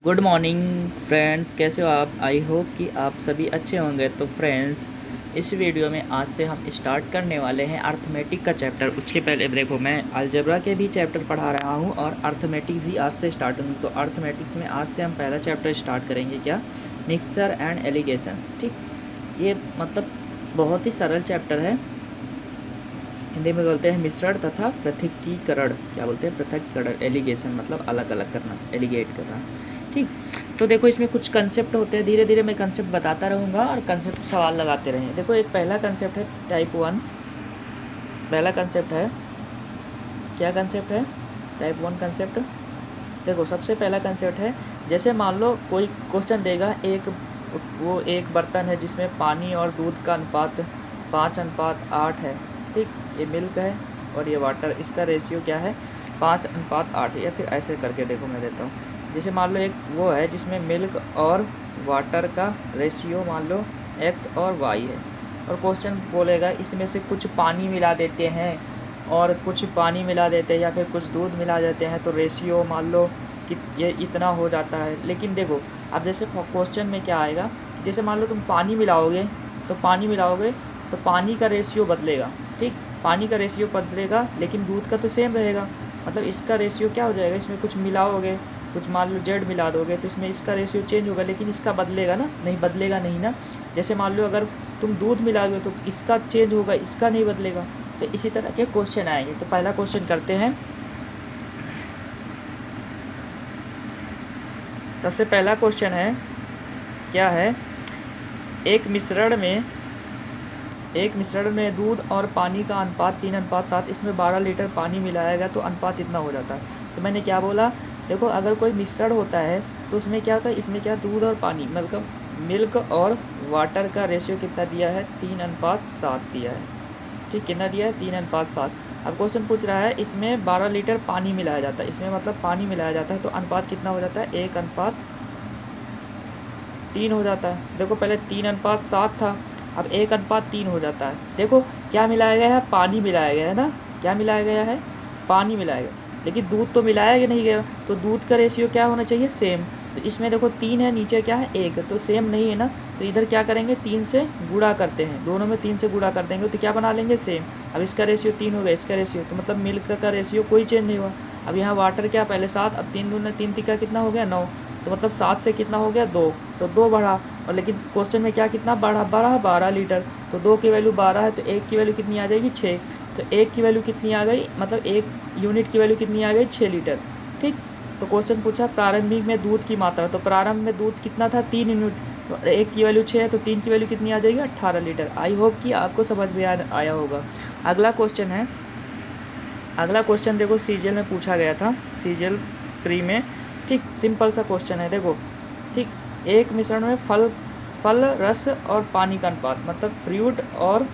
Good morning friends, कैसे हो आप? आई होप कि आप सभी अच्छे होंगे। तो फ्रेंड्स, इस वीडियो में आज से हम स्टार्ट करने वाले हैं अर्थमेटिक का चैप्टर। उसके पहले देखो, मैं अलजेब्रा के भी चैप्टर पढ़ा रहा हूँ और अर्थमेटिक्स भी आज से स्टार्ट होंगे। तो अर्थमेटिक्स में आज से हम पहला चैप्टर स्टार्ट करेंगे, क्या? Mixture and allegation. ठीक, ये मतलब बहुत ही सरल चैप्टर है। हिंदी में बोलते हैं मिश्रण तथा पृथकीकरण। क्या बोलते हैं? पृथकीकरण। एलिगेशन मतलब अलग अलग करना, एलिगेट करना। ठीक, तो देखो इसमें कुछ कंसेप्ट होते हैं। धीरे धीरे मैं कंसेप्ट बताता रहूँगा और कंसेप्ट सवाल लगाते रहेंगे। देखो, एक पहला कंसेप्ट है टाइप 1। पहला कंसेप्ट है, क्या कंसेप्ट है? Type 1 concept. देखो, सबसे पहला कंसेप्ट है, जैसे मान लो कोई क्वेश्चन देगा, एक बर्तन है जिसमें पानी और दूध का अनुपात 5:8 है। ठीक, ये मिल्क है और ये वाटर, इसका रेशियो क्या है? 5:8। या फिर ऐसे करके देखो, मैं देता हूँ। जैसे मान लो एक वो है जिसमें मिल्क और वाटर का रेशियो मान लो x और y है, और क्वेश्चन बोलेगा इसमें से कुछ पानी मिला देते हैं और कुछ पानी मिला देते हैं या फिर कुछ दूध मिला देते हैं, तो रेशियो मान लो कि ये इतना हो जाता है। लेकिन देखो, अब जैसे क्वेश्चन में क्या आएगा, जैसे मान लो तुम पानी मिलाओगे तो पानी का रेशियो बदलेगा। ठीक, पानी का रेशियो बदलेगा, लेकिन दूध का तो सेम रहेगा। मतलब इसका रेशियो क्या हो जाएगा, इसमें कुछ मिलाओगे, कुछ मान लो जेड मिला दोगे, तो इसमें इसका रेशियो चेंज होगा, लेकिन इसका बदलेगा ना? नहीं बदलेगा, नहीं ना। जैसे मान लो अगर तुम दूध मिलाओगे तो इसका चेंज होगा, इसका नहीं बदलेगा। तो इसी तरह के क्वेश्चन आएंगे। तो पहला क्वेश्चन करते हैं। सबसे पहला क्वेश्चन है, क्या है? एक मिश्रण में दूध और पानी का अनुपात 3:7। इसमें 12 लीटर पानी मिलाएगा तो अनुपात इतना हो जाता है। तो मैंने क्या बोला? देखो, अगर कोई मिश्रण होता है तो उसमें क्या होता है, इसमें क्या, दूध और पानी मतलब मिल्क और वाटर का रेशियो कितना दिया है? 3:7 दिया है। ठीक, कितना दिया है? 3:7। अब क्वेश्चन पूछ रहा है इसमें 12 लीटर पानी मिलाया जाता है, इसमें मतलब पानी मिलाया जाता है, तो अनुपात कितना हो जाता है? 1:3 हो जाता है। देखो, पहले 3:7 था, अब 1:3 हो जाता है। देखो, क्या मिलाया गया है? पानी मिलाया गया है ना? क्या मिलाया गया है? पानी मिलाया गया, लेकिन दूध तो मिलाया नहीं गया। तो दूध का रेशियो क्या होना चाहिए? सेम। तो इसमें देखो 3 है, नीचे क्या है? 1, तो सेम नहीं है ना। तो इधर क्या करेंगे? 3 से गुणा करते हैं, दोनों में 3 से गुणा कर देंगे तो क्या बना लेंगे? सेम। अब इसका रेशियो 3 हो गया, इसका रेशियो, तो मतलब मिल्क का रेशियो कोई चेंज नहीं हुआ। अब यहाँ वाटर क्या, पहले 7, अब 3 दूना 3 तिक्का कितना हो गया? 9। तो मतलब 7 से कितना हो गया? 2, तो 2 बढ़ा। और लेकिन क्वेश्चन में क्या, कितना बढ़ा? 12 लीटर। तो 2 की वैल्यू 12 है, तो 1 की वैल्यू कितनी आ जाएगी? 6। तो 1 की वैल्यू कितनी आ गई, मतलब 1 यूनिट की वैल्यू कितनी आ गई? 6 लीटर। ठीक, तो क्वेश्चन पूछा प्रारंभिक में दूध की मात्रा, तो प्रारंभ में दूध कितना था? 3 यूनिट। तो 1 की वैल्यू 6 है, तो 3 की वैल्यू कितनी आ जाएगी? 18 लीटर। आई होप कि आपको समझ में आया होगा। अगला क्वेश्चन है, अगला क्वेश्चन देखो सीजीएल में पूछा गया था, सीजीएल प्री में। ठीक, सिंपल सा क्वेश्चन है, देखो। ठीक, एक मिश्रण में फल रस और पानी का अनुपात, मतलब फ्रूट और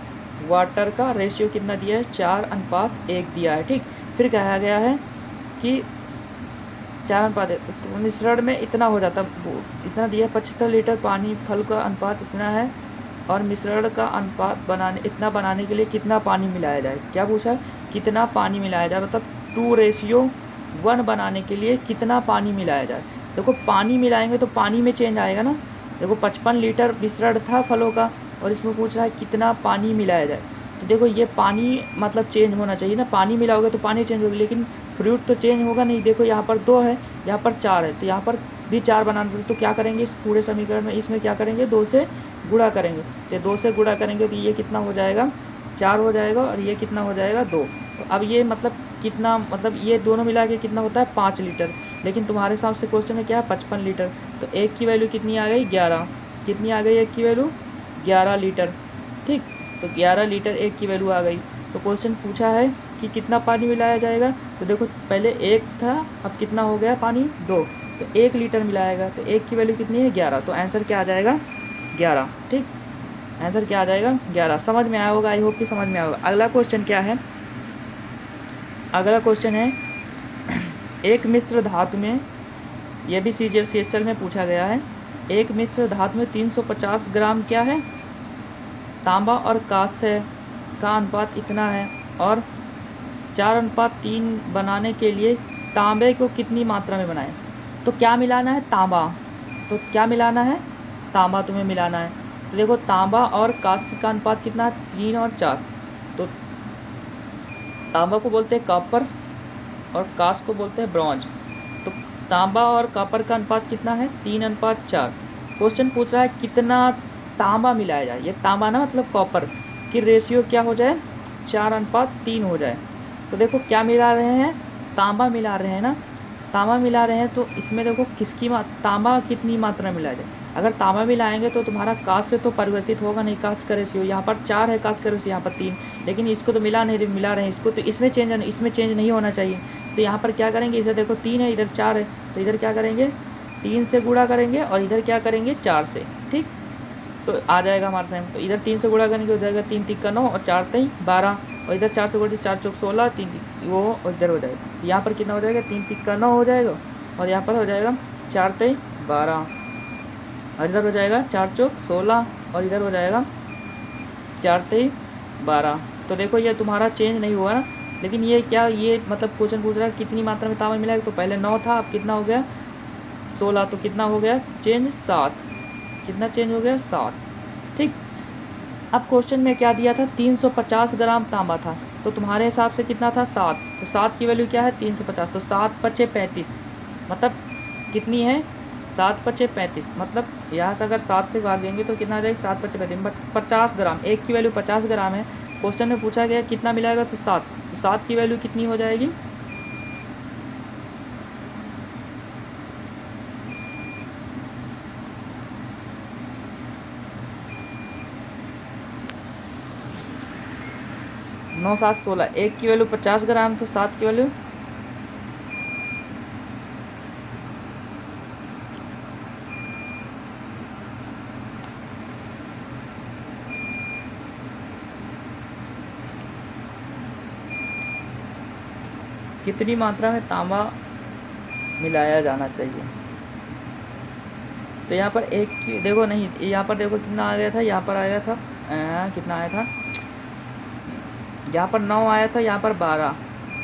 वाटर का रेशियो कितना दिया है? 4:1 दिया है। ठीक, फिर कहा गया है कि 4:1, तो मिश्रण में इतना हो जाता, इतना दिया है 75 लीटर पानी, फल का अनुपात इतना है, और मिश्रण का अनुपात बनाने के लिए कितना पानी मिलाया जाए? क्या पूछा? कितना पानी मिलाया जाए, मतलब 2:1 बनाने के लिए कितना पानी मिलाया जाए? देखो, पानी मिलाएंगे तो पानी में चेंज आएगा ना। देखो, 55 लीटर मिश्रण था फलों का, और इसमें पूछ रहा है कितना पानी मिलाया जाए। तो देखो, ये पानी मतलब चेंज होना चाहिए ना, पानी मिलाओगे तो पानी चेंज होगा, लेकिन फ्रूट तो चेंज होगा नहीं। देखो, यहाँ पर 2 है, यहाँ पर 4 है, तो यहाँ पर भी 4 बनाना, तो क्या करेंगे? इस पूरे समीकरण में इसमें क्या करेंगे? 2 से गुणा करेंगे। तो 2 से गुणा करेंगे तो ये कितना हो जाएगा? 4 हो जाएगा, और ये कितना हो जाएगा? 2। तो अब ये मतलब कितना, मतलब ये दोनों मिला के कितना होता है? 5 लीटर। लेकिन तुम्हारे हिसाब से क्वेश्चन में क्या है? 55 लीटर। तो 1 की वैल्यू कितनी आ गई? 11। कितनी आ गई 1 की वैल्यू? 11 लीटर। ठीक, तो 11 लीटर 1 की वैल्यू आ गई। तो क्वेश्चन पूछा है कि कितना पानी मिलाया जाएगा? तो देखो, पहले 1 था, अब कितना हो गया पानी? 2। तो 1 लीटर मिलाएगा, तो 1 की वैल्यू कितनी है? 11। तो आंसर क्या आ जाएगा? 11। ठीक, आंसर क्या आ जाएगा? 11। समझ में आया होगा, आई होप कि समझ में आया होगा। अगला क्वेश्चन क्या है? अगला क्वेश्चन है, एक मिश्र धातु में, यह भी CHL में पूछा गया है, एक मिश्र धातु में 350 ग्राम क्या है? तांबा और कांस्य का अनुपात इतना है, और 4:3 बनाने के लिए तांबे को कितनी मात्रा में बनाएं? तो क्या मिलाना है? तांबा। तो क्या मिलाना है? तांबा तुम्हें मिलाना है। तो देखो तांबा और कांस्य का अनुपात कितना है? 3 और 4। तो तांबा को बोलते हैं कॉपर और कांस्य को बोलते हैं ब्रॉन्ज। तो तांबा और कॉपर का अनुपात कितना है? 3:4। क्वेश्चन पूछ रहा है कितना तांबा मिलाया जाए। ये तांबा ना मतलब कॉपर की रेशियो क्या हो जाए? 4:3 हो जाए। तो देखो क्या मिला रहे हैं? तांबा मिला रहे हैं ना। तांबा मिला रहे हैं तो इसमें देखो किसकी तांबा कितनी मात्रा मिलाया जाए। अगर तांबा मिलाएंगे तो तुम्हारा कांस्य तो परिवर्तित होगा नहीं, कांस्य का रेशियो यहाँ पर 4 है, कांस्य का रेशियो यहाँ पर 3, लेकिन इसको तो मिला रहे हैं इसको, तो इसमें चेंज नहीं होना चाहिए। तो यहाँ पर क्या करेंगे? इसे देखो 3 है, इधर 4 है, तो इधर क्या करेंगे? 3 से गुणा करेंगे और इधर क्या करेंगे? 4 से। ठीक, तो आ जाएगा हमारा सेम। तो इधर 3 से गुणा करेंगे हो जाएगा 3 तिक्का 9 और 4 3 12, और इधर 4 से गुणा 4 चौक 16, 3 वो और इधर हो जाएगा। यहाँ पर कितना हो जाएगा? 3 तिक्का 9 हो जाएगा, और यहाँ पर हो जाएगा 4 3 12, और इधर हो जाएगा 4 चौक 16, और इधर हो जाएगा 4 3 12। तो देखो ये तुम्हारा चेंज नहीं हुआ ना। लेकिन ये क्या, ये मतलब क्वेश्चन पूछ रहा है कितनी मात्रा में तांबा मिलाएगा। तो पहले 9 था, अब कितना हो गया? 16। तो कितना हो गया चेंज? 7। कितना चेंज हो गया? 7। ठीक, अब क्वेश्चन में क्या दिया था? 350 ग्राम तांबा था, तो तुम्हारे हिसाब से कितना था? 7। तो 7 की वैल्यू क्या है? 350। तो 7 पचे 35, मतलब कितनी है? 7 पचे 35, मतलब यहाँ से अगर 7 से भाग देंगे तो कितना आ जाएगा? 7 पचे 35, 50 ग्राम। एक की वैल्यू 50 ग्राम है। क्वेश्चन में पूछा गया कितना मिलाएगा, तो 7। तो 7 की वैल्यू कितनी हो जाएगी? 9 7 16। एक की वैल्यू 50 ग्राम, तो 7 की वैल्यू कितनी मात्रा में तांबा मिलाया जाना चाहिए। तो यहाँ पर एक की देखो, नहीं यहाँ पर देखो कितना आ गया था, यहाँ पर आया था कितना आया था? यहाँ पर 9 आया था, यहाँ पर 12।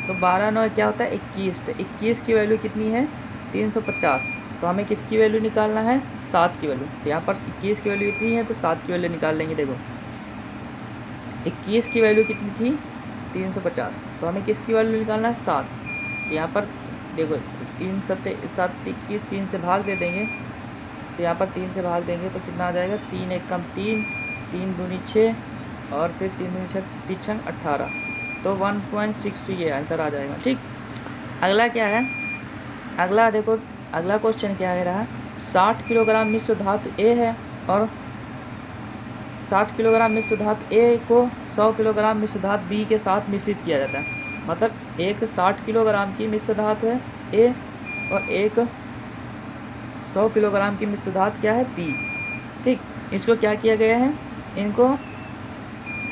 तो 12 9 क्या होता है? 21। तो 21 की वैल्यू कितनी है? 350। तो हमें किसकी वैल्यू निकालना है? 7 की वैल्यू। तो यहाँ पर 21 की वैल्यू कितनी है? तो 7 की वैल्यू निकाल लेंगे। देखो 21 की वैल्यू कितनी थी? 350। तो हमें किसकी वैल्यू निकालना है? 7। तो यहाँ पर देखो 3 7 7 21, 3 से भाग दे देंगे। तो यहाँ पर 3 से भाग देंगे तो कितना आ जाएगा? 3 1 कम 3, 3 दूनी 6, और फिर 3 दूनी 6 3 छंग 18। तो 1.62 ये आंसर आ जाएगा। ठीक, अगला क्या है? अगला देखो, अगला क्वेश्चन क्या है रहा? 60 किलोग्राम मिश्र धातु ए है, और 60 किलोग्राम मिश्र धातु ए को 100 किलोग्राम मिश्र धातु बी के साथ मिश्रित किया जाता है। मतलब एक 60 किलोग्राम की मिश्र धातु है ए, और एक 100 किलोग्राम की मिश्र धातु क्या है? बी। ठीक, इसको क्या किया गया है? इनको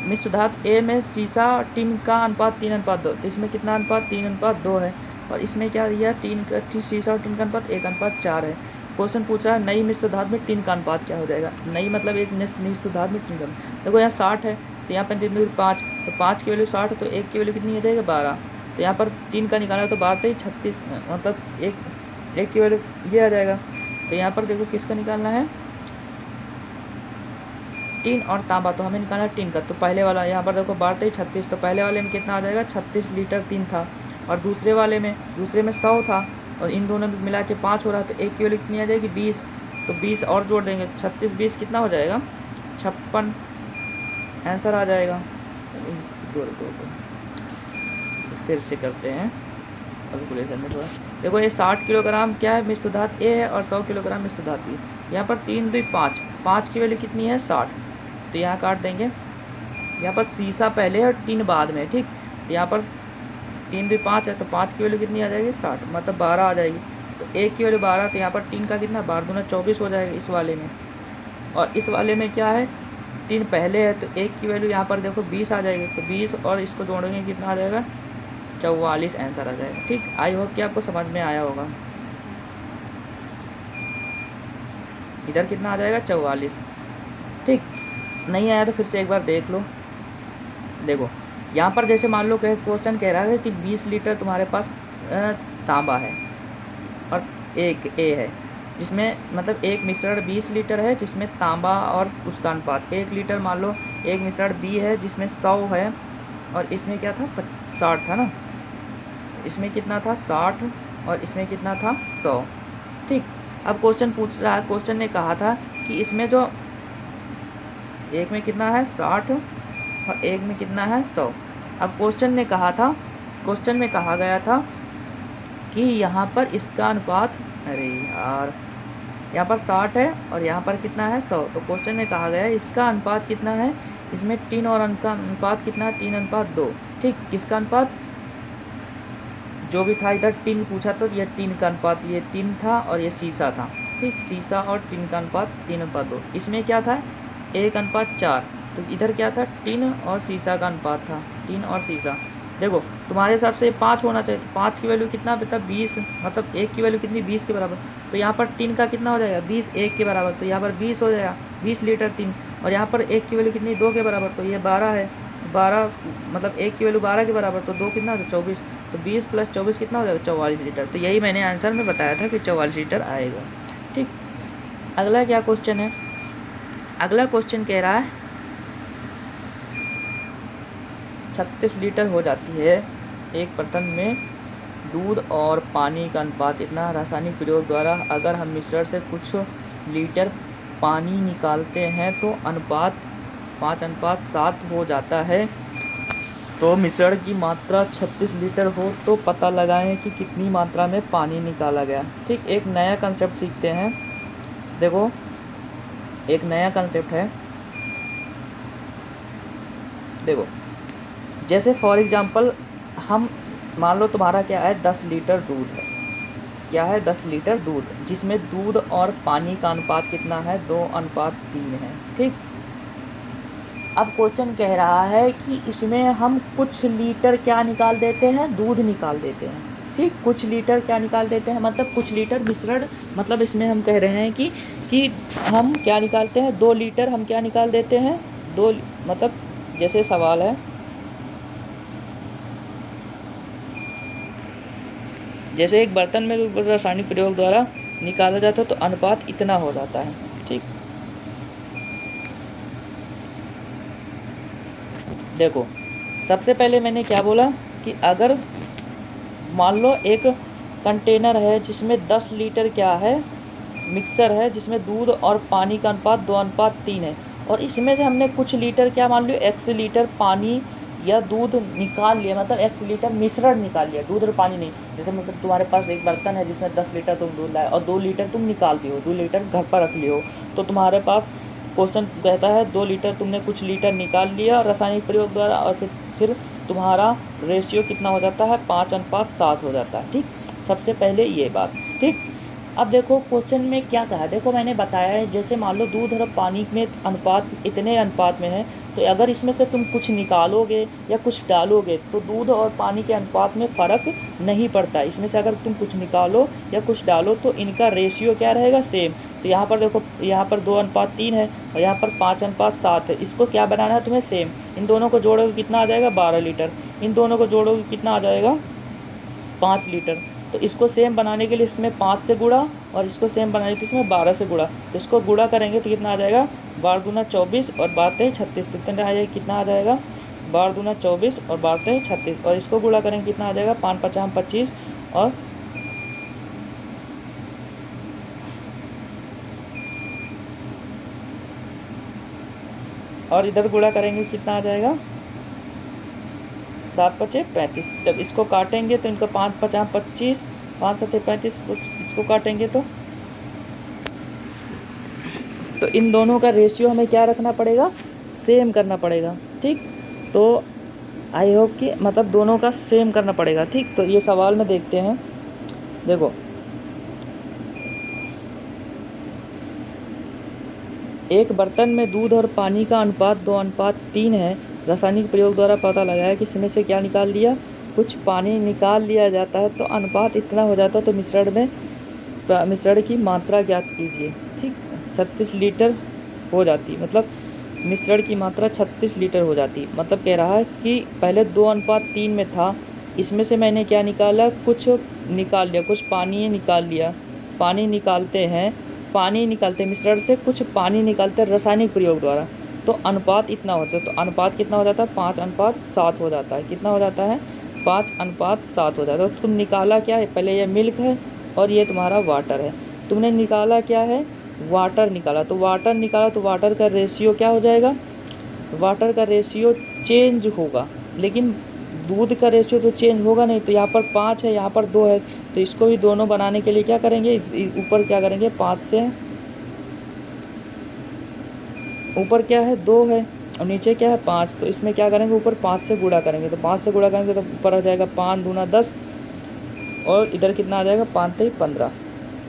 मिश्र धातु ए में सीसा और टिन का अनुपात 3:2। तो इसमें कितना अनुपात? 3:2 है। और इसमें क्या दिया? सीसा और टिन का अनुपात 1:4 है। क्वेश्चन पूछ रहा है नई मिश्र धातु में टिन का अनुपात क्या हो जाएगा। नई मतलब एक मिश्र धातु में टिन का, देखो यहाँ 60 है, तो यहाँ पर 3 5, तो 5 की वैल्यू 60, तो 1 की वैल्यू कितनी हो जाएगी? 12। तो यहाँ पर 3 का निकाला तो 12 36, मतलब एक की वैल्यू ये आ जाएगा। तो यहाँ पर देखो किसका निकालना है? टिन और तांबा। तो हमें निकालना है टिन का। तो पहले वाला यहाँ पर देखो 12 36, तो पहले वाले में कितना आ जाएगा? 36 लीटर टिन था, और दूसरे में 100 था, और इन दोनों में मिला के 5 हो रहा है। तो एक की वैल्यू कितनी आ जाएगी? 20। तो 20 और जोड़ देंगे, 36 20 कितना हो जाएगा? 56 आंसर आ जाएगा। फिर से करते हैं कैलकुलेशन में थोड़ा। देखो ये 60 किलोग्राम क्या है? मिश्र धातु ए है, और 100 किलोग्राम मिश्र धातु बी। यहाँ पर 3 2 5, 5 की वैल्यू कितनी है? 60। तो यहाँ काट देंगे। यहाँ पर सीसा पहले और टिन बाद में। ठीक, तो यहाँ पर 3 2 5 है, तो 5 की वैल्यू कितनी आ जाएगी? 60, मतलब 12 आ जाएगी। तो एक की वैल्यू 12, तो यहाँ पर टिन का कितना? 12 दूना 24 हो जाएगा इस वाले में। और इस वाले में क्या है? टिन पहले है, तो एक की वैल्यू यहाँ पर देखो 20 आ जाएगी। तो 20 और इसको जोड़ेंगे कितना आ जाएगा? 44 आंसर आ जाएगा। ठीक, आई होप कि आपको समझ में आया होगा। इधर कितना आ जाएगा? 44। ठीक, नहीं आया तो फिर से एक बार देख लो। देखो यहाँ पर जैसे मान लो क्वेश्चन कह रहा है कि 20 लीटर तुम्हारे पास तांबा है, और एक ए है, जिसमें मतलब एक मिश्रण 20 लीटर है जिसमें तांबा और उसका अनुपात 1 लीटर, मान लो एक मिश्रण बी है जिसमें 100 है और इसमें क्या था 60 था ना, इसमें कितना था 60 और इसमें कितना था 100। ठीक, अब क्वेश्चन पूछ रहा है, क्वेश्चन ने कहा था कि इसमें जो एक में कितना है 60 और एक में कितना है 100। अब क्वेश्चन ने कहा था, क्वेश्चन में कहा गया था कि यहाँ पर इसका अनुपात, अरे यार यहाँ पर 60 है और यहाँ पर कितना है 100, तो क्वेश्चन में कहा गया है इसका अनुपात कितना है, इसमें टिन और का अनुपात कितना है 3:2। ठीक, किसका अनुपात, जो भी था इधर टिन पूछा तो ये टिन का अनुपात, ये टिन था और ये शीशा था। ठीक, शीशा और टिन का अनुपात 3:2। इसमें क्या था 1:4, तो इधर क्या था टिन और शीशा का अनुपात था, टिन और शीशा। देखो तुम्हारे हिसाब से 5 होना चाहिए, तो 5 की वैल्यू कितना बेटा 20, मतलब 1 की वैल्यू कितनी 20 के बराबर, तो यहाँ पर टिन का कितना हो जाएगा 20 1 के बराबर, तो यहाँ पर 20 हो जाएगा 20 लीटर टिन, और यहाँ पर 1 की वैल्यू कितनी 2 के बराबर, तो ये 12 है, 12 मतलब 1 की वैल्यू 12 के बराबर, तो 2 कितना हो 24, तो 20 + 24 कितना हो जाएगा 44 लीटर। तो यही मैंने आंसर में बताया था कि 44 लीटर आएगा। ठीक, अगला क्या क्वेश्चन है, अगला क्वेश्चन कह रहा है 36 लीटर हो जाती है एक बर्तन में दूध और पानी का अनुपात इतना, रासायनिक प्रयोग द्वारा अगर हम मिश्रण से कुछ लीटर पानी निकालते हैं तो अनुपात 5:7 हो जाता है, तो मिश्रण की मात्रा 36 लीटर हो तो पता लगाएं कि कितनी मात्रा में पानी निकाला गया। ठीक, एक नया कंसेप्ट सीखते हैं। देखो एक नया कंसेप्ट है, देखो जैसे फॉर एग्जांपल हम मान लो तुम्हारा क्या है 10 लीटर दूध है, क्या है 10 लीटर दूध, जिसमें दूध और पानी का अनुपात कितना है 2:3 है। ठीक, अब क्वेश्चन कह रहा है कि इसमें हम कुछ लीटर क्या निकाल देते हैं, दूध निकाल देते हैं। ठीक, कुछ लीटर क्या निकाल देते हैं, मतलब कुछ लीटर मिश्रण, मतलब इसमें हम कह रहे हैं कि हम क्या निकालते हैं 2 लीटर हम क्या निकाल देते हैं, 2 मतलब जैसे सवाल है, जैसे एक बर्तन में रासायनिक प्रयोग द्वारा निकाला जाता है तो अनुपात इतना हो जाता है। ठीक, देखो सबसे पहले मैंने क्या बोला कि अगर मान लो एक कंटेनर है जिसमें 10 लीटर क्या है मिक्सर है, जिसमें दूध और पानी का अनुपात 2:3 है, और इसमें से हमने कुछ लीटर क्या मान लो x लीटर पानी या दूध निकाल लिया, मतलब x लीटर मिश्रण निकाल लिया, दूध और पानी नहीं। जैसे मतलब तुम्हारे पास एक बर्तन है जिसमें 10 लीटर तुम दूध लाए और 2 लीटर तुम निकालती हो, 2 लीटर घर पर रख लियो, तो तुम्हारे पास क्वेश्चन कहता है 2 लीटर तुमने कुछ लीटर निकाल लिया और रासायनिक प्रयोग द्वारा, और फिर तुम्हारा रेशियो कितना हो जाता है 5:7 हो जाता है। ठीक, सबसे पहले ये बात। ठीक, अब देखो क्वेश्चन में क्या कहा, देखो मैंने बताया है जैसे मान लो दूध और पानी में अनुपात इतने अनुपात में है, तो अगर इसमें से तुम कुछ निकालोगे या कुछ डालोगे तो दूध और पानी के अनुपात में फ़र्क नहीं पड़ता। इसमें से अगर तुम कुछ निकालो या कुछ डालो तो इनका रेशियो क्या रहेगा सेम। तो यहाँ पर देखो यहाँ पर 2:3 है और यहाँ पर 5:7 है, इसको क्या बनाना है तुम्हें सेम। इन दोनों को जोड़ोगे कितना आ जाएगा 12 लीटर, इन दोनों को जोड़ोगे कितना आ जाएगा 5 लीटर। तो इसको सेम बनाने के लिए इसमें 5 से गुणा और इसको सेम बनाने के लिए इसमें 12 से गुणा, तो इसको गुणा करेंगे तो कितना आ जाएगा 12 दूना 24 और 12 36, कितना आ जाएगा, कितना आ जाएगा 12 दूना 24 और 12 36, और इसको गुणा करेंगे कितना आ जाएगा 5 × 5 = 25 और इधर गुणा करेंगे कितना आ जाएगा 7 × 5 = 35। जब इसको काटेंगे तो इनको 5 × 5 = 25, 5 × 7 = 35, इसको काटेंगे तो इन दोनों का रेशियो हमें क्या रखना पड़ेगा, सेम करना पड़ेगा। ठीक, तो आई होप कि मतलब दोनों का सेम करना पड़ेगा। ठीक, तो ये सवाल में देखते हैं। देखो एक बर्तन में दूध और पानी का अनुपात 2:3 है, रासायनिक प्रयोग द्वारा पता लगाया कि इसमें से क्या निकाल लिया, कुछ पानी निकाल लिया जाता है तो अनुपात इतना हो जाता है, तो मिश्रण की मात्रा ज्ञात कीजिए। ठीक, 36 लीटर हो जाती, मतलब मिश्रण की मात्रा 36 लीटर हो जाती। मतलब कह रहा है कि पहले 2:3 में था, इसमें से मैंने क्या निकाला, कुछ निकाल लिया, कुछ पानी निकाल लिया, पानी निकालते हैं, मिश्रण से कुछ पानी निकालते हैं रासायनिक प्रयोग द्वारा, तो अनुपात इतना होता है। तो अनुपात कितना हो जाता है? 5:7 हो जाता है। कितना हो जाता है? 5:7 हो जाता है। तो तुम निकाला क्या है? पहले ये मिल्क है और ये तुम्हारा वाटर है। तुमने निकाला क्या है? वाटर निकाला। तो वाटर निकाला तो वाटर का रेशियो क्या हो जाएगा? वाटर का रेशियो चेंज होगा, लेकिन दूध का रेशियो तो चेंज होगा नहीं। तो यहाँ पर 5 है, यहाँ पर 2 है, तो इसको भी दोनों बनाने के लिए क्या करेंगे? ऊपर क्या करेंगे? 5 से ऊपर क्या है? 2 है और नीचे क्या है? 5। तो इसमें क्या करेंगे? ऊपर 5 से गुणा करेंगे। तो 5 से गुणा करेंगे तो ऊपर हो जाएगा 5 दूना 10 और इधर कितना आ जाएगा? 5 3 15।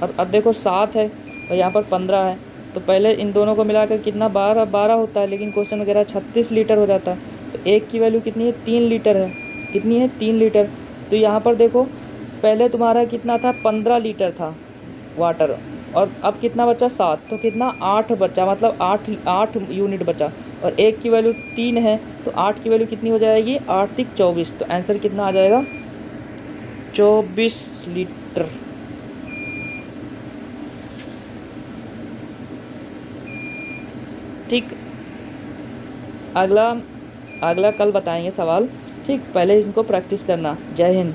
अब देखो 7 है और यहाँ पर 15 है, तो पहले इन दोनों को मिलाकर कितना? 12 होता है, लेकिन क्वेश्चन वगैरह 36 लीटर हो जाता है। तो एक की वैल्यू कितनी है? 3 लीटर है। कितनी है? 3 लीटर। तो यहाँ पर देखो पहले तुम्हारा कितना था? 15 लीटर था वाटर, और अब कितना बचा? 7। तो कितना? 8 बचा, मतलब 8 यूनिट बचा। और एक की वैल्यू 3 है, तो 8 की वैल्यू कितनी हो जाएगी? 8 3 24। तो आंसर कितना आ जाएगा? 24 लीटर। ठीक, अगला कल बताएंगे सवाल। ठीक, पहले इनको प्रैक्टिस करना। जय हिंद।